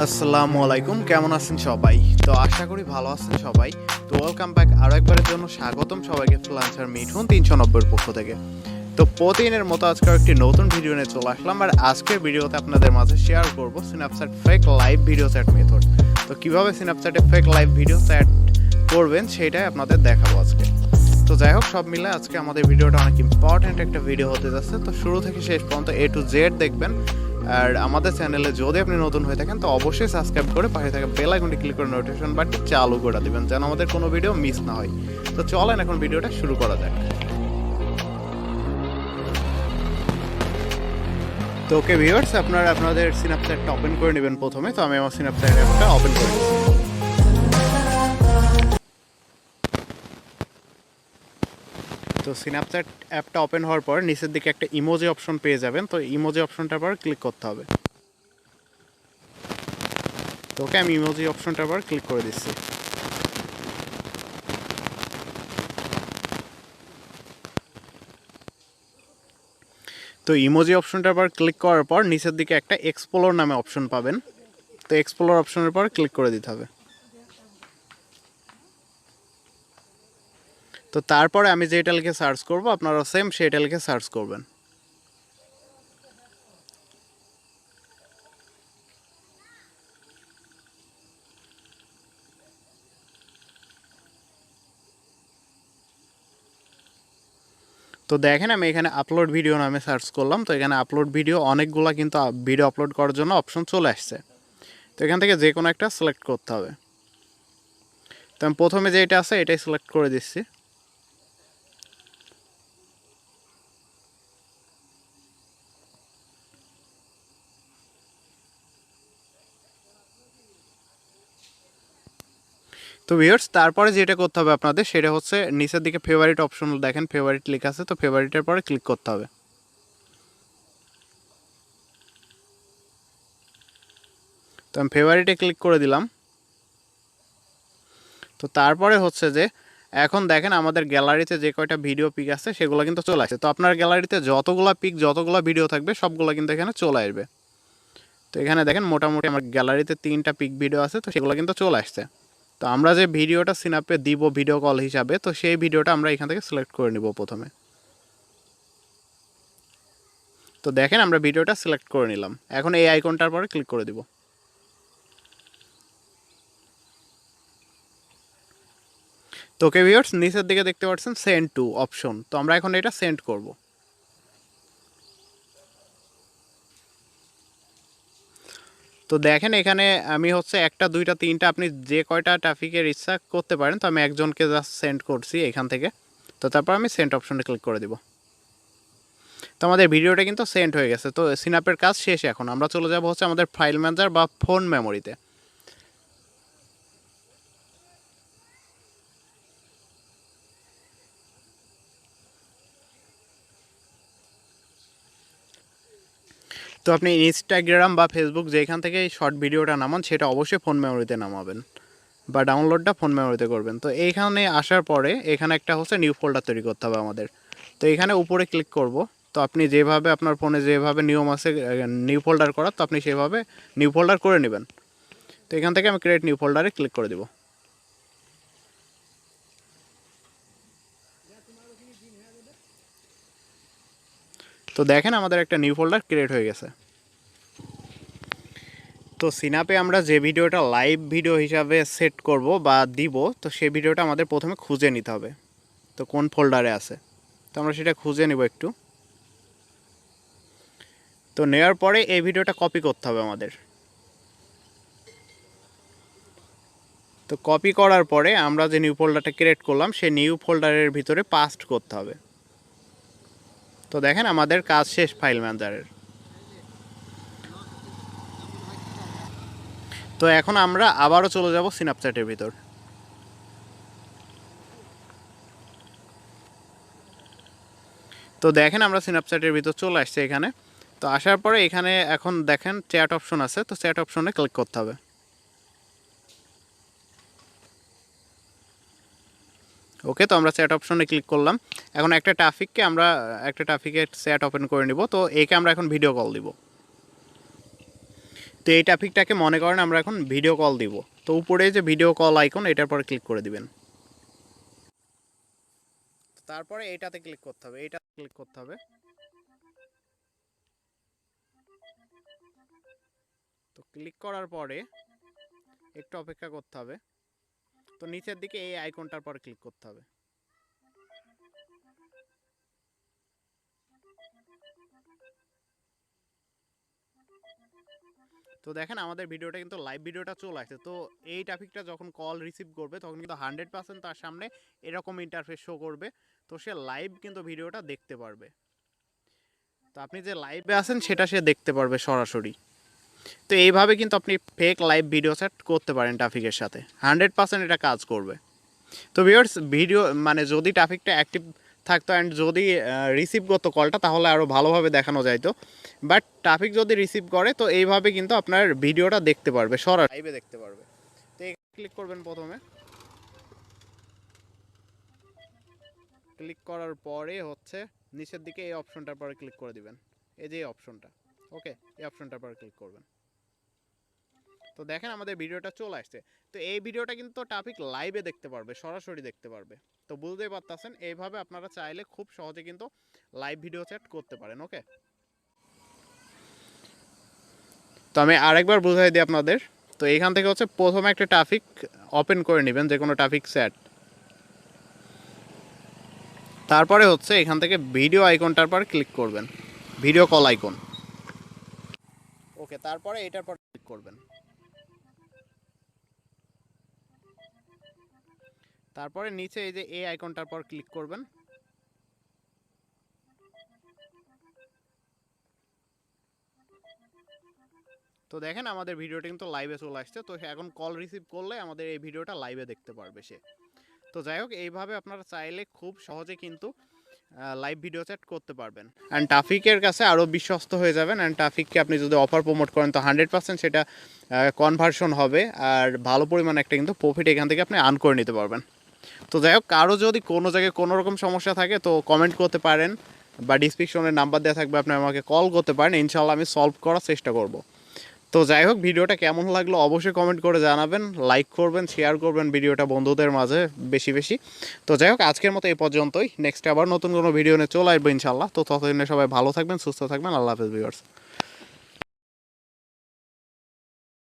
আসসালামু আলাইকুম, কেমন আছেন সবাই? তো আশা করি ভালো আছেন সবাই। তো ওয়েলকাম ব্যাক, আরও একবারের জন্য স্বাগতম সবাইকে ফ্রিল্যান্সার মিঠুন 390 পক্ষ থেকে। তো প্রতিদিনের মতো আজকে একটি নতুন ভিডিও নিয়ে চলে আসলাম, আর আজকের ভিডিওতে আপনাদের মাঝে শেয়ার করব Snapchat fake live video chat method. তো কীভাবে স্ন্যাপচ্যাটে ফেক লাইভ ভিডিও চ্যাট করবেন সেটাই আপনাদের দেখাবো আজকে। তো যাই হোক, সব মিলে আজকে আমাদের ভিডিওটা অনেক ইম্পর্ট্যান্ট একটা ভিডিও হতে যাচ্ছে। তো শুরু থেকে শেষ পর্যন্ত A to Z দেখবেন। আর আমাদের চ্যানেলে যদি আপনি নতুন হয়ে থাকেন তো অবশ্যই সাবস্ক্রাইব করে পাশে থাকা বেল আইকনটি ক্লিক করে নোটিফিকেশন বাটনটি চালু করে দিবেন যেন আমাদের কোনো ভিডিও মিস না হয়। তো চলেন এখন ভিডিওটা শুরু করা যাক। তো ওকে ভিউয়ার্স, আপনারা আপনাদের স্ন্যাপচ্যাটটা ওপেন করে নেবেন প্রথমে। তো আমি আমার স্ন্যাপচ্যাট অ্যাপটা ওপেন করে নিচ্ছি। তো স্ন্যাপচ্যাট অ্যাপটা ওপেন হওয়ার পর নিচের দিকে একটা ইমোজি অপশন পেয়ে যাবেন। তো ইমোজি অপশনটার পর ক্লিক করতে হবে। তো ওকে, আমি ইমোজি অপশনটার পর ক্লিক করে দিচ্ছি। তো ইমোজি অপশনটার পর ক্লিক করার পর নিচের দিকে একটা এক্সপ্লোর নামে অপশন পাবেন। তো এক্সপ্লোর অপশনের পর ক্লিক করে দিতে হবে। তো তারপরে আমি যেটা লিখে সার্চ করব আপনারা সেম সেটা লিখে সার্চ করবেন। তো দেখেন, আমি এখানে আপলোড ভিডিও নামে সার্চ করলাম। তো এখানে আপলোড ভিডিও অনেকগুলো কিন্তু ভিডিও আপলোড করার জন্য অপশন চলে আসছে। তো এখান থেকে যে কোনো একটা সিলেক্ট করতে হবে। তো আমি প্রথমে যেটা আছে এটাই সিলেক্ট করে দিচ্ছি। তো ভিউয়ার্স, তারপরে যেটা করতে হবে আপনাদের সেটা হচ্ছে নিচের দিকে ফেভারিট অপশন দেখেন, ফেভারিট লেখা আছে। তো ফেভারিটের পরে ক্লিক করতে হবে। তো আমি ফেভারিটে ক্লিক করে দিলাম। তো তারপরে হচ্ছে যে এখন দেখেন আমাদের গ্যালারিতে যে কয়টা ভিডিও পিক আছে সেগুলো কিন্তু চলে আসছে। তো আপনার গ্যালারিতে যতগুলো পিক যতগুলো ভিডিও থাকবে সবগুলো কিন্তু এখানে চলে আসবে। তো এখানে দেখেন মোটামুটি আমার গ্যালারিতে 3টা পিক ভিডিও আছে, তো সেগুলো কিন্তু চলে আসছে। তো আমরা যে ভিডিওটা স্ন্যাপে দিব ভিডিও কল হিসাবে, তো সেই ভিডিওটা আমরা এখান থেকে সিলেক্ট করে নিব প্রথমে। তো দেখেন আমরা ভিডিওটা সিলেক্ট করে নিলাম। এখন এই আইকনটার পরে ক্লিক করে দিব। তো ওকে ভিউয়ার্স, নিচের দিকে দেখতে পাচ্ছেন সেন্ড টু অপশন। তো আমরা এখন এটা সেন্ড করব। তো দেখেন এখানে আমি হচ্ছে একটা দুইটা তিনটা আপনি যে কয়টা ট্রাফিকের ইচ্ছা করতে পারেন। তো আমি একজনকে জাস্ট সেন্ড করছি এখান থেকে। তো তারপর আমি সেন্ড অপশনে ক্লিক করে দিব। তো আমাদের ভিডিওটা কিন্তু সেন্ড হয়ে গেছে। তো স্ন্যাপের কাজ শেষ। এখন আমরা চলে যাব হচ্ছে আমাদের ফাইল ম্যানেজার বা ফোন মেমোরিতে। তো আপনি ইনস্টাগ্রাম বা ফেসবুক যেখান থেকে এই শর্ট ভিডিওটা নামান সেটা অবশ্যই ফোন মেমোরিতে নামাবেন বা ডাউনলোডটা ফোন মেমোরিতে করবেন। তো এইখানে আসার পরে এখানে একটা হচ্ছে নিউ ফোল্ডার তৈরি করতে হবে আমাদের। তো এখানে উপরে ক্লিক করব। তো আপনি যেভাবে আপনার ফোনে যেভাবে নিয়ম আছে নিউ ফোল্ডার করার, তো আপনি সেভাবে নিউ ফোল্ডার করে নেবেন। তো এখান থেকে আমি ক্রিয়েট নিউ ফোল্ডারে ক্লিক করে দেব। তো দেখেন আমাদের একটা নিউ ফোল্ডার ক্রিয়েট হয়ে গেছে। তো স্ন্যাপে আমরা যে ভিডিওটা লাইভ ভিডিও হিসাবে সেট করব বা দিব, তো সেই ভিডিওটা আমাদের প্রথমে খুঁজে নিতে হবে তো কোন ফোল্ডারে আছে। তো আমরা সেটা খুঁজে নিব একটু। তো নেওয়ার পরে এই ভিডিওটা কপি করতে হবে আমাদের। তো কপি করার পরে আমরা যে নিউ ফোল্ডারটা ক্রিয়েট করলাম সেই নিউ ফোল্ডারের ভিতরে পাস্ট করতে হবে। তো দেখেন আমাদের কাজ শেষ ফাইল ম্যানেজারের। তো এখন আমরা আবারও চলে যাব স্ন্যাপচ্যাটের ভিতর। তো দেখেন আমরা স্ন্যাপচ্যাটের ভিতর চলে আসছে এখানে। তো আসার পরে এখানে এখন দেখেন চ্যাট অপশন আছে। তো চ্যাট অপশনে ক্লিক করতে হবে। ওকে, তো আমরা চ্যাট অপশনে ক্লিক করলাম। এখন একটা ট্রাফিকের চ্যাট ওপেন করে নিব। তো একে আমরা এখন ভিডিও কল দিব। তো এই ট্রাফিকটাকে মনে করেন আমরা এখন ভিডিও কল দিব। তো উপরে যে ভিডিও কল আইকন এটার পরে ক্লিক করে দিবেন। তারপরে এটাতে ক্লিক করতে হবে, এইটাতে ক্লিক করতে হবে। তো ক্লিক করার পরে একটু অপেক্ষা করতে হবে। তো নিচের দিকে এই আইকনটার পর ক্লিক করতে হবে। তো দেখেন আমাদের ভিডিওটা কিন্তু লাইভ ভিডিওটা চলে আসছে। তো এই ট্রাফিকটা যখন কল রিসিভ করবে তখন কিন্তু 100% তার সামনে এরকম ইন্টারফেস শো করবে। তো সে লাইভ কিন্তু ভিডিওটা দেখতে পারবে। তো আপনি যে লাইভে আছেন সেটা সে দেখতে পারবে সরাসরি। তো এইভাবে কিন্তু আপনি ফেক লাইভ ভিডিও সেট করতে পারেন ট্রাফিকের সাথে, 100% এটা কাজ করবে। তো ভিউয়ার্স ভিডিও মানে যদি ট্রাফিকটা অ্যাক্টিভ থাকতো অ্যান্ড যদি রিসিভ করতো কলটা তাহলে আরও ভালোভাবে দেখানো যাইতো। বাট ট্রাফিক যদি রিসিভ করে তো এইভাবে কিন্তু আপনার ভিডিওটা দেখতে পারবে, সরাসরি লাইভে দেখতে পারবে। তো এখানে ক্লিক করবেন, প্রথমে ক্লিক করার পরে হচ্ছে নিচের দিকে এই অপশনটার পরে ক্লিক করে দিবেন, এই যে এই অপশনটা। ওকে, এই অপশনটার পরে ক্লিক করবেন। তো দেখেন আমাদের ভিডিওটা চলে আসছে। তো এই ভিডিওটা কিন্তু ট্রাফিক লাইভে দেখতে পারবে, সরাসরি দেখতে পারবে। তো বুঝতেই পারতেছেন এইভাবে আপনারা চাইলে খুব সহজে কিন্তু লাইভ ভিডিও চ্যাট করতে পারেন। ওকে, তো আমি আরেকবার বুঝাই দিই আপনাদের। তো এইখান থেকে হচ্ছে প্রথমে একটা ট্রাফিক ওপেন করে নেবেন, যে কোনো ট্রাফিক চ্যাট। তারপরে হচ্ছে এখান থেকে ভিডিও আইকনটার পর ক্লিক করবেন, ভিডিও কল আইকন। ওকে, তারপরে এটার পর ক্লিক করবেন। তারপরে নিচে এই যে এই আইকনটার পর ক্লিক করবেন। তো দেখেন আমাদের ভিডিওটা কিন্তু লাইভে চলে আসছে। তো এখন কল রিসিভ করলে আমাদের এই ভিডিওটা লাইভে দেখতে পারবে সে। তো যাই হোক, এইভাবে আপনারা চাইলে খুব সহজে কিন্তু লাইভ ভিডিও চ্যাট করতে পারবেন অ্যান্ড ট্রাফিকের কাছে আরও বিশ্বস্ত হয়ে যাবেন। অ্যান্ড ট্রাফিককে আপনি যদি অফার প্রমোট করেন তো 100% সেটা কনভার্সন হবে আর ভালো পরিমাণ একটা কিন্তু প্রফিট এখান থেকে আপনি আর্ন করে নিতে পারবেন। তো যাই হোক, কারো যদি কোনো জায়গায় কোনো রকম সমস্যা থাকে তো কমেন্ট করতে পারেন বা ডিসক্রিপশনের নাম্বার দেওয়া থাকবে, আপনি আমাকে কল করতে পারেন, ইনশাল্লাহ আমি সলভ করার চেষ্টা করব। তো যাই হোক, ভিডিওটা কেমন লাগলো অবশ্যই কমেন্ট করে জানাবেন, লাইক করবেন, শেয়ার করবেন ভিডিওটা বন্ধুদের মাঝে বেশি বেশি। তো যাই হোক, আজকের মতো এই পর্যন্তই। নেক্সট আবার নতুন কোনো ভিডিও নিয়ে চলে আসবো ইনশাল্লাহ। তো ততদিনে সবাই ভালো থাকবেন, সুস্থ থাকবেন। আল্লাহ হাফেজ ভিউয়ার্স।